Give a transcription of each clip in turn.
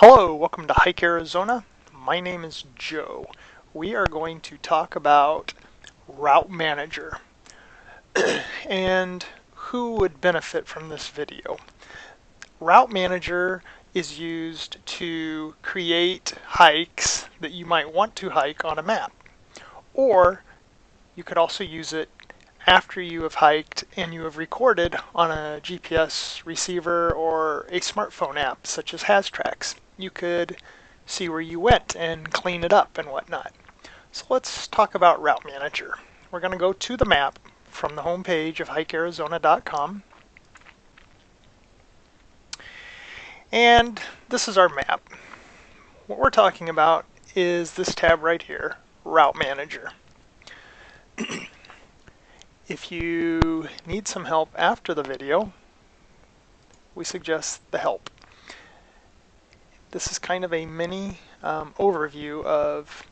Hello, welcome to Hike Arizona. My name is Joe. We are going to talk about Route Manager and who would benefit from this video. Route Manager is used to create hikes that you might want to hike on a map, or you could also use it after you have hiked and you have recorded on a GPS receiver or a smartphone app such as HasTracks. You could see where you went and clean it up and whatnot. So let's talk about Route Manager. We're going to go to the map from the home page of hikearizona.com. And this is our map. What we're talking about is this tab right here, Route Manager. If you need some help after the video, we suggest the help. This is kind of a mini overview of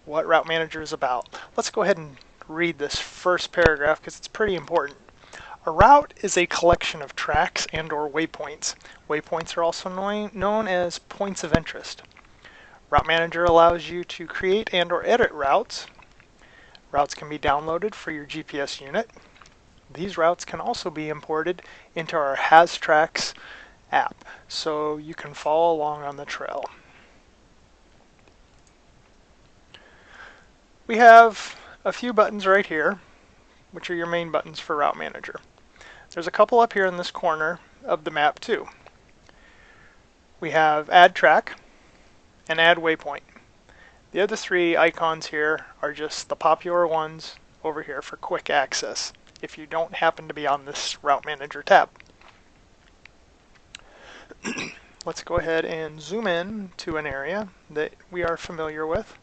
what Route Manager is about. Let's go ahead and read this first paragraph because it's pretty important. A route is a collection of tracks and or waypoints. Waypoints are also known as points of interest. Route Manager allows you to create and or edit routes. Routes can be downloaded for your GPS unit. These routes can also be imported into our HasTracks app, so you can follow along on the trail. We have a few buttons right here, which are your main buttons for Route Manager. There's a couple up here in this corner of the map too. We have Add Track and Add Waypoint. The other three icons here are just the popular ones over here for quick access if you don't happen to be on this Route Manager tab. Let's go ahead and zoom in to an area that we are familiar with.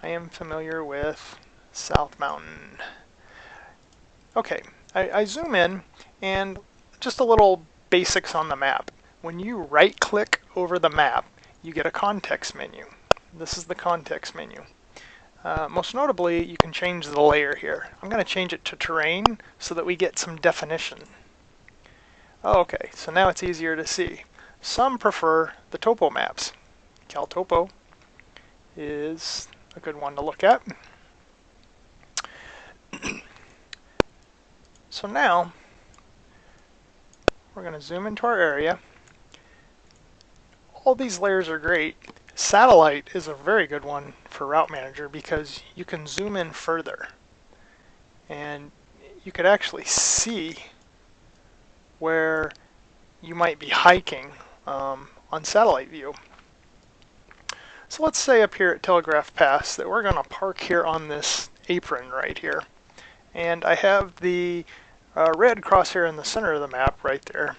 I am familiar with South Mountain. Okay, I zoom in, and just a little basics on the map. When you right click over the map, you get a context menu. This is the context menu. Most notably, you can change the layer here. I'm going to change it to terrain so that we get some definition. Okay, so now it's easier to see. Some prefer the topo maps. CalTopo is a good one to look at. So now, we're going to zoom into our area. All these layers are great. Satellite is a very good one for Route Manager because you can zoom in further and you could actually see where you might be hiking on satellite view. So let's say up here at Telegraph Pass that we're going to park here on this apron right here, and I have the red crosshair in the center of the map right there.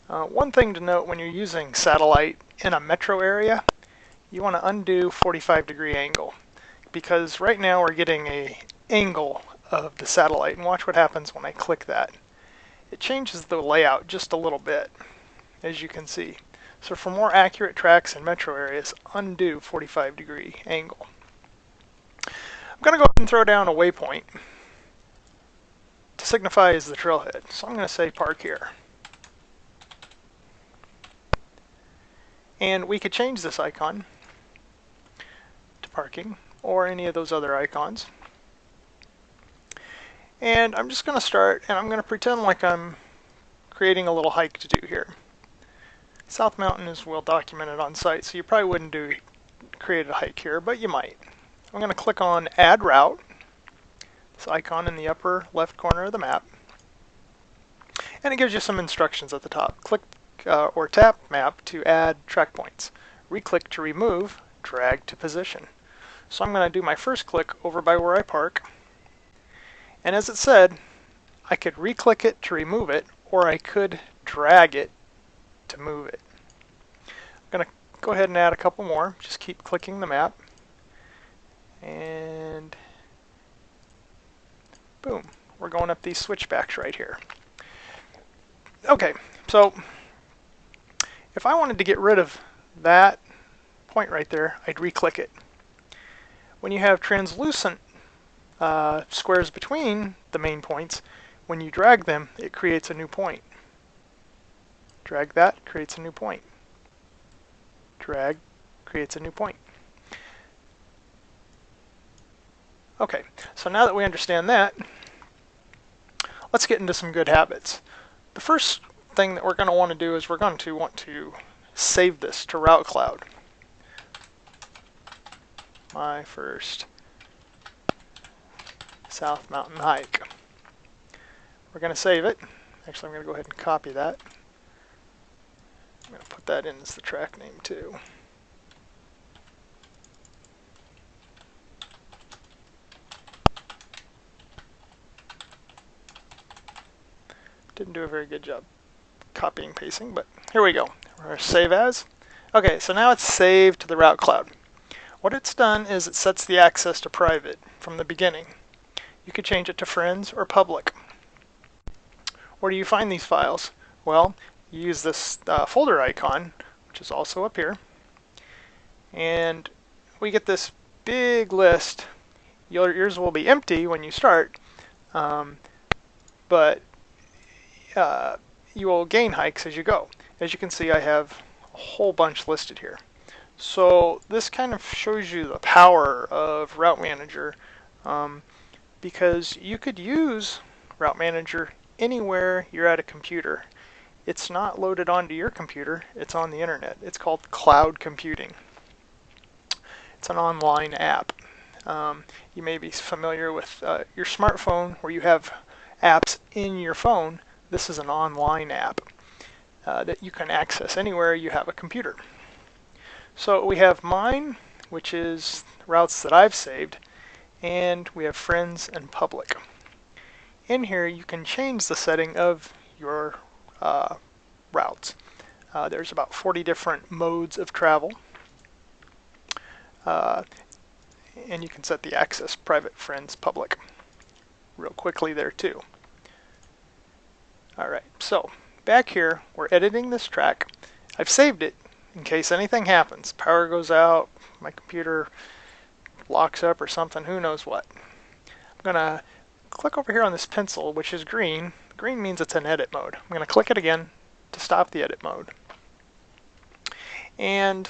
One thing to note when you're using satellite in a metro area, you want to undo 45-degree angle, because right now we're getting an angle of the satellite, and watch what happens when I click that. It changes the layout just a little bit, as you can see. So for more accurate tracks in metro areas, undo 45-degree angle. I'm going to go ahead and throw down a waypoint to signify as the trailhead. So I'm going to say park here. And we could change this icon to parking or any of those other icons. And I'm just going to start, and I'm going to pretend like I'm creating a little hike to do here. South Mountain is well documented on site, so you probably wouldn't create a hike here, but you might. I'm going to click on Add Route, this icon in the upper left corner of the map, and it gives you some instructions at the top. Click or tap Map to add track points. Re-click to remove, drag to position. So I'm going to do my first click over by where I park, and as it said, I could re-click it to remove it, or I could drag it to move it. I'm going to go ahead and add a couple more. Just keep clicking the map. And boom, we're going up these switchbacks right here. Okay, so if I wanted to get rid of that point right there, I'd re-click it. When you have translucent squares between the main points, when you drag them, it creates a new point. Drag that, creates a new point. drag creates a new point. Okay, so now that we understand that, let's get into some good habits. The first thing that we're going to want to do is we're going to want to save this to Route Cloud. My first South Mountain hike. We're going to save it. Actually, I'm going to go ahead and copy that. I'm going to put that in as the track name too. Didn't do a very good job copying pasting, but here we go. We're going to save as. Okay, so now it's saved to the Route Cloud. What it's done is it sets the access to private from the beginning. You could change it to friends or public. Where do you find these files? Well, you use this folder icon, which is also up here, and we get this big list. Yours will be empty when you start, but you will gain hikes as you go. As you can see, I have a whole bunch listed here. So this kind of shows you the power of Route Manager, because you could use Route Manager anywhere you're at a computer. It's not loaded onto your computer, it's on the internet. It's called cloud computing. It's an online app. You may be familiar with your smartphone where you have apps in your phone. This is an online app that you can access anywhere you have a computer. So we have mine, which is routes that I've saved, and we have friends and public. In here you can change the setting of your routes. There's about 40 different modes of travel, and you can set the access private, friends, public real quickly there too. Alright, so back here we're editing this track. I've saved it in case anything happens. Power goes out, my computer locks up or something, who knows what. I'm going to click over here on this pencil, which is green. Green means it's in edit mode. I'm going to click it again to stop the edit mode. And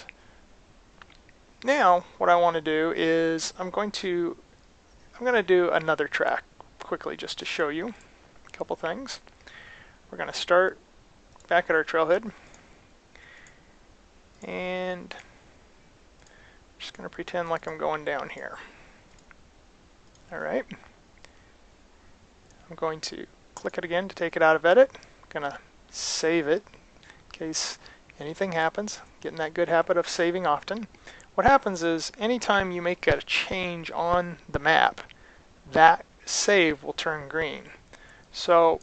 now what I want to do is I'm going to do another track quickly just to show you a couple things. We're going to start back at our trailhead, and I'm just going to pretend like I'm going down here. Alright. I'm going to click it again to take it out of edit. I'm going to save it in case anything happens. Getting that good habit of saving often. What happens is anytime you make a change on the map, that save will turn green. So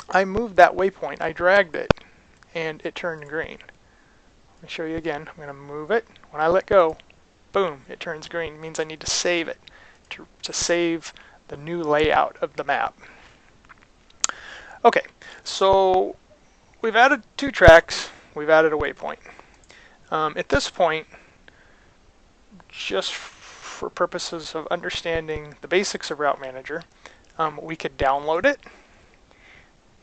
I moved that waypoint, I dragged it, and it turned green. Let me show you again. I'm going to move it. When I let go, boom, it turns green. It means I need to save it to save the new layout of the map. Okay, so we've added 2 tracks, we've added a waypoint. At this point, just for purposes of understanding the basics of Route Manager, we could download it,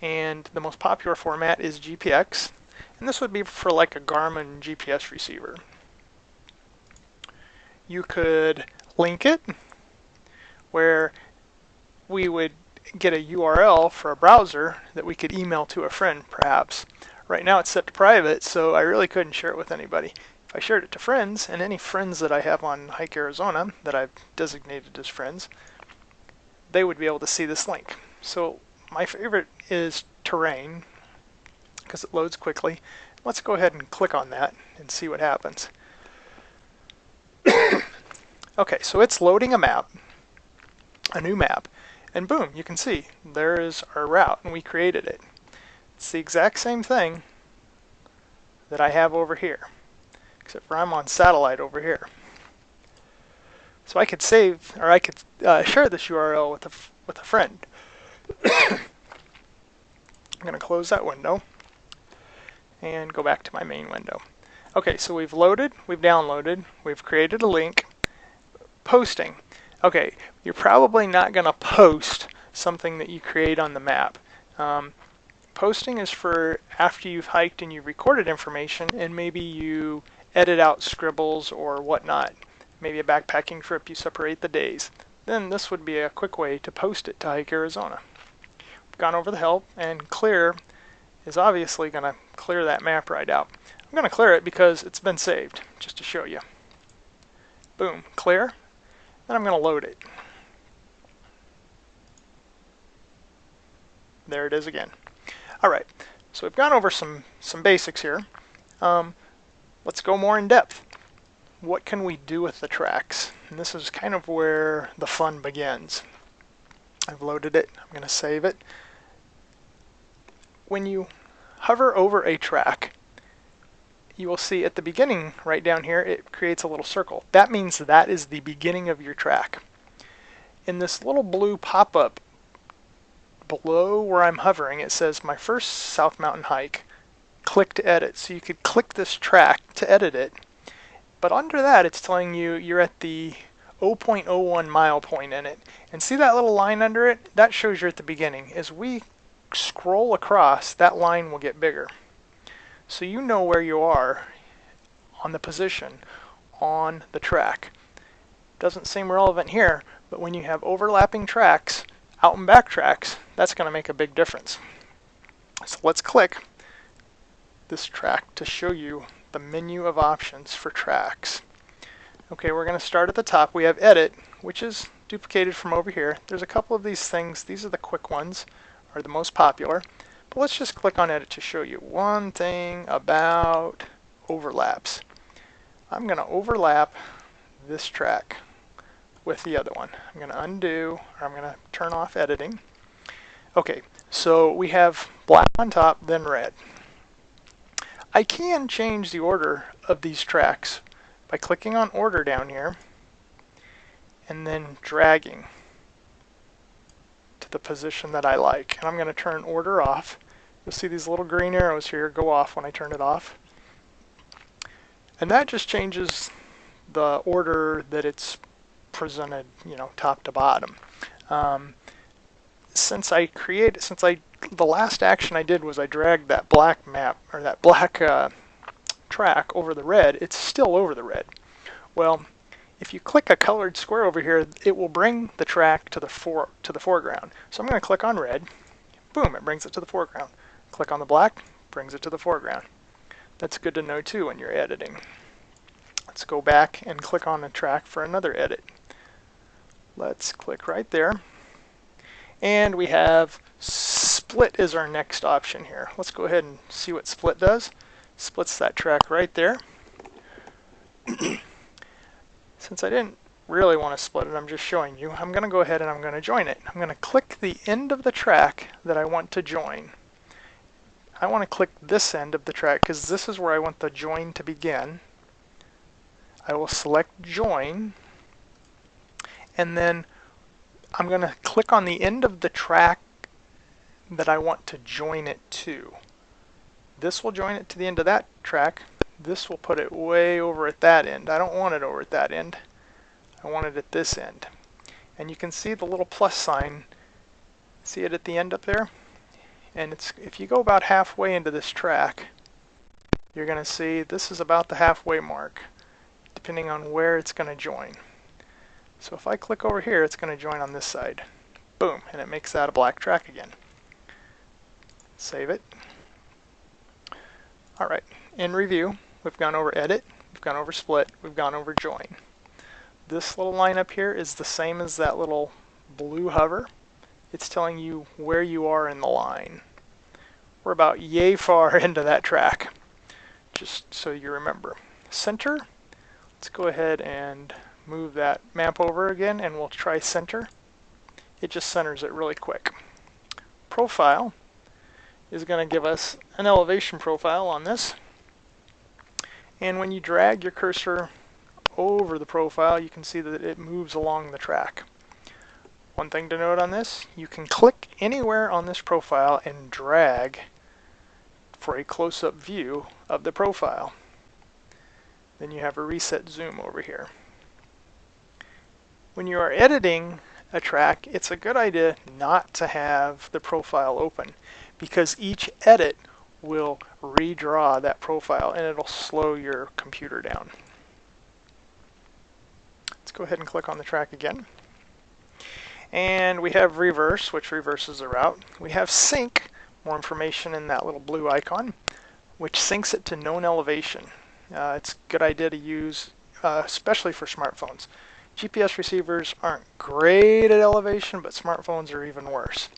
and the most popular format is GPX, and this would be for like a Garmin GPS receiver. You could link it, where we would get a URL for a browser that we could email to a friend, perhaps. Right now it's set to private, so I really couldn't share it with anybody. If I shared it to friends, and any friends that I have on Hike Arizona that I've designated as friends, they would be able to see this link. So my favorite is terrain, because it loads quickly. Let's go ahead and click on that and see what happens. Okay, so it's loading a map, a new map, and boom, you can see there is our route, and we created it. It's the exact same thing that I have over here, except for I'm on satellite over here. So I could save, or I could share this URL with a friend. I'm going to close that window and go back to my main window. Okay, so we've loaded, we've downloaded, we've created a link. Posting. Okay, you're probably not going to post something that you create on the map, Posting is for after you've hiked and you've recorded information and maybe you edit out scribbles or whatnot. Maybe a backpacking trip, you separate the days. Then this would be a quick way to post it to Hike Arizona. We've gone over the help, and clear is obviously going to clear that map right out. I'm going to clear it because it's been saved, just to show you. Boom, clear. Then I'm going to load it. There it is again. All right, so we've gone over some basics here. Let's go more in depth. What can we do with the tracks? And this is kind of where the fun begins. I've loaded it. I'm going to save it. When you hover over a track, you will see at the beginning, right down here, it creates a little circle. That means that is the beginning of your track. In this little blue pop-up below where I'm hovering, it says my first South Mountain hike. Click to edit. So you could click this track to edit it. But under that, it's telling you you're at the 0.01 mile point in it. And see that little line under it? That shows you're at the beginning. As we scroll across, that line will get bigger. So you know where you are on the position on the track. Doesn't seem relevant here, but when you have overlapping tracks, out and back tracks, that's going to make a big difference. So let's click this track to show you the menu of options for tracks. Okay, we're going to start at the top. We have edit, which is duplicated from over here. There's a couple of these things. These are the quick ones, are the most popular. But let's just click on edit to show you one thing about overlaps. I'm going to overlap this track with the other one. I'm going to undo, or I'm going to turn off editing. Okay, so we have black on top, then red. I can change the order of these tracks by clicking on order down here and then dragging to the position that I like. And I'm going to turn order off. You'll see these little green arrows here go off when I turn it off. And that just changes the order that it's presented, top to bottom. The last action I did was I dragged that black map, or that black track over the red. It's still over the red. Well, if you click a colored square over here, it will bring the track to the foreground. So I'm going to click on red. Boom, it brings it to the foreground. Click on the black, brings it to the foreground. That's good to know too when you're editing. Let's go back and click on the track for another edit. Let's click right there. And we have split is our next option here. Let's go ahead and see what split does. Splits that track right there. Since I didn't really want to split it, I'm just showing you, I'm going to go ahead and I'm going to join it. I'm going to click the end of the track that I want to join. I want to click this end of the track because this is where I want the join to begin. I will select join, and then I'm going to click on the end of the track that I want to join it to. This will join it to the end of that track. This will put it way over at that end. I don't want it over at that end. I want it at this end. And you can see the little plus sign. See it at the end up there? And if you go about halfway into this track, you're going to see this is about the halfway mark, depending on where it's going to join. So if I click over here, it's going to join on this side. Boom, and it makes that a black track again. Save it. All right, in review, we've gone over edit, we've gone over split, we've gone over join. This little line up here is the same as that little blue hover. It's telling you where you are in the line. We're about yay far into that track, just so you remember. Center, let's go ahead and move that map over again and we'll try center. It just centers it really quick. Profile is going to give us an elevation profile on this. And when you drag your cursor over the profile, you can see that it moves along the track. One thing to note on this, you can click anywhere on this profile and drag for a close-up view of the profile. Then you have a reset zoom over here. When you are editing a track, it's a good idea not to have the profile open, because each edit will redraw that profile and it'll slow your computer down. Let's go ahead and click on the track again. And we have reverse, which reverses the route. We have sync, more information in that little blue icon, which syncs it to known elevation. It's a good idea to use, especially for smartphones. GPS receivers aren't great at elevation, but smartphones are even worse.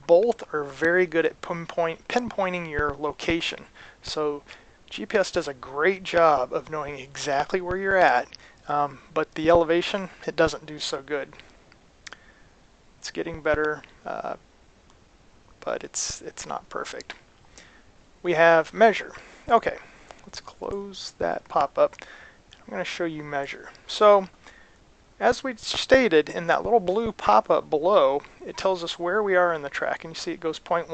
Both are very good at pinpointing your location. So GPS does a great job of knowing exactly where you're at, but the elevation, it doesn't do so good. It's getting better, but it's not perfect. We have measure. Okay, let's close that pop-up. I'm going to show you measure. So as we stated, in that little blue pop-up below, it tells us where we are in the track. And you see it goes 0.1,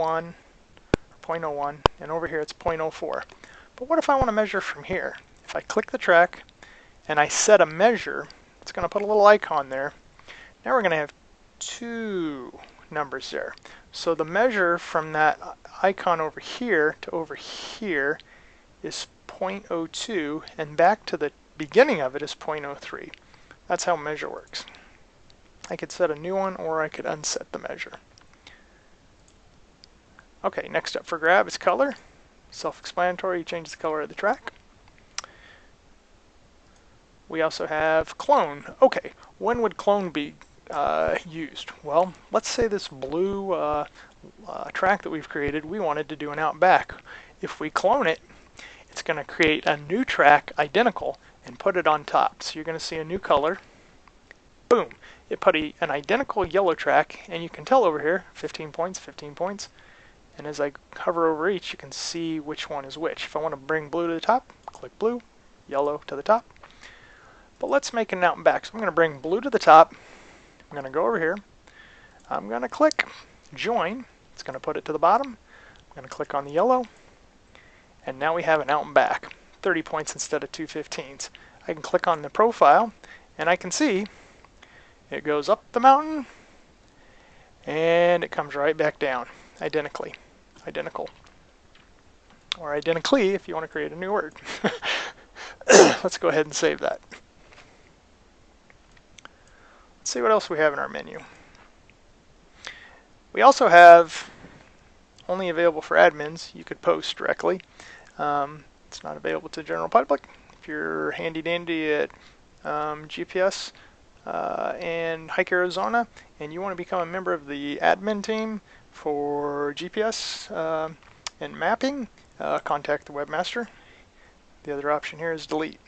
0.01, and over here it's 0.04. But what if I want to measure from here? If I click the track and I set a measure, it's going to put a little icon there. Now we're going to have two numbers there. So the measure from that icon over here to over here is 0.02, and back to the beginning of it is 0.03. That's how measure works. I could set a new one, or I could unset the measure. Okay, next up for grab is color. Self-explanatory, you change the color of the track. We also have clone. Okay, when would clone be used? Well, let's say this blue track that we've created, we wanted to do an out back. If we clone it, it's going to create a new track identical and put it on top. So you're going to see a new color. Boom. It put an identical yellow track, and you can tell over here, 15 points, 15 points. And as I hover over each, you can see which one is which. If I want to bring blue to the top, click blue, yellow to the top. But let's make an out and back. So I'm going to bring blue to the top. I'm going to go over here. I'm going to click join. It's going to put it to the bottom. I'm going to click on the yellow. And now we have an out and back. 30 points instead of 215s. I can click on the profile, and I can see it goes up the mountain, and it comes right back down, identical. Or identically, if you want to create a new word. Let's go ahead and save that. Let's see what else we have in our menu. We also have, only available for admins, you could post directly. It's not available to the general public. If you're handy dandy at GPS and Hike Arizona and you want to become a member of the admin team for GPS and mapping, contact the webmaster. The other option here is delete.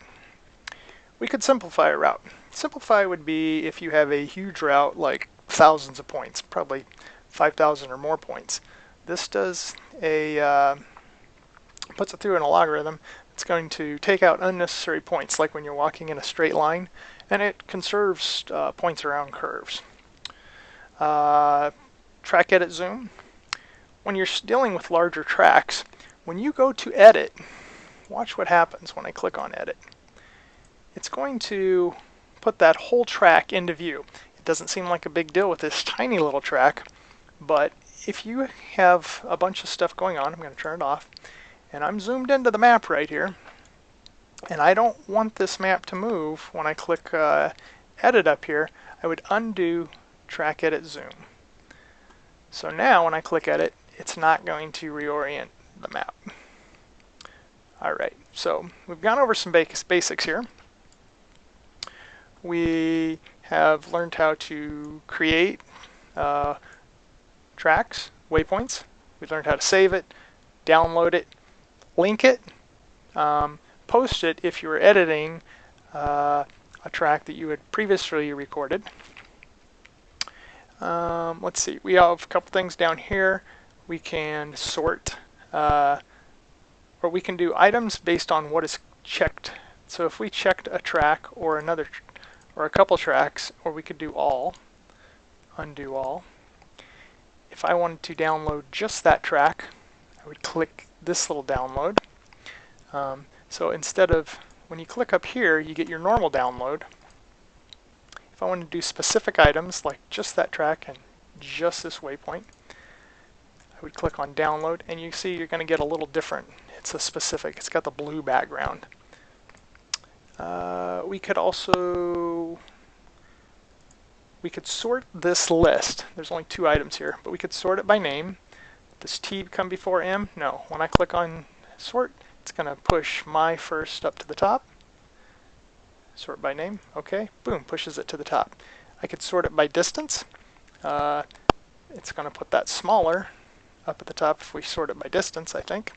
We could simplify a route. Simplify would be if you have a huge route like thousands of points, probably 5,000 or more points. This does puts it through in a logarithm. It's going to take out unnecessary points, like when you're walking in a straight line, and it conserves points around curves. Track edit zoom. When you're dealing with larger tracks, when you go to edit, watch what happens when I click on edit. It's going to put that whole track into view. It doesn't seem like a big deal with this tiny little track, but if you have a bunch of stuff going on, I'm going to turn it off, and I'm zoomed into the map right here, and I don't want this map to move. When I click edit up here, I would undo track edit zoom. So now when I click edit, it's not going to reorient the map. Alright, so we've gone over some basics here. We have learned how to create tracks, waypoints. We learned how to save it, download it, link it, post it if you were editing a track that you had previously recorded. Let's see, we have a couple things down here. We can sort, or we can do items based on what is checked. So if we checked a track or another, or a couple tracks, or we could do all, undo all. If I wanted to download just that track, I would click this little download. So instead of, when you click up here, you get your normal download. If I want to do specific items, like just that track and just this waypoint, I we'd click on download, and you see you're going to get a little different. It's a specific, it's got the blue background. We could sort this list. There's only 2 items here, but we could sort it by name. Does T come before M? No. When I click on sort, it's going to push my first up to the top. Sort by name. Okay. Boom. Pushes it to the top. I could sort it by distance. It's going to put that smaller up at the top if we sort it by distance, I think.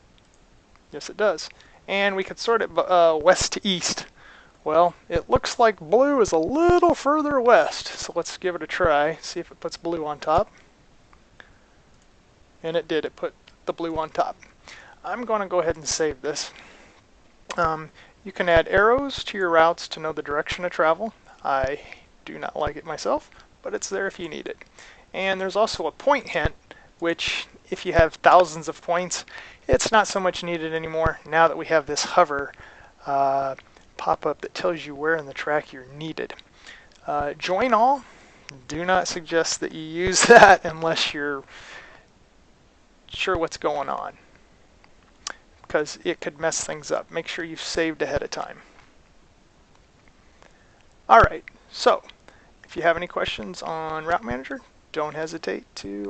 Yes, it does. And we could sort it west to east. Well, it looks like blue is a little further west, so let's give it a try, see if it puts blue on top. And it did, it put the blue on top. I'm going to go ahead and save this. You can add arrows to your routes to know the direction of travel. I do not like it myself, but it's there if you need it. And there's also a point hint, which if you have thousands of points, it's not so much needed anymore now that we have this hover pop-up that tells you where in the track you're needed. Join all, do not suggest that you use that unless you're sure what's going on, because it could mess things up. Make sure you've saved ahead of time. Alright, so if you have any questions on Route Manager, don't hesitate to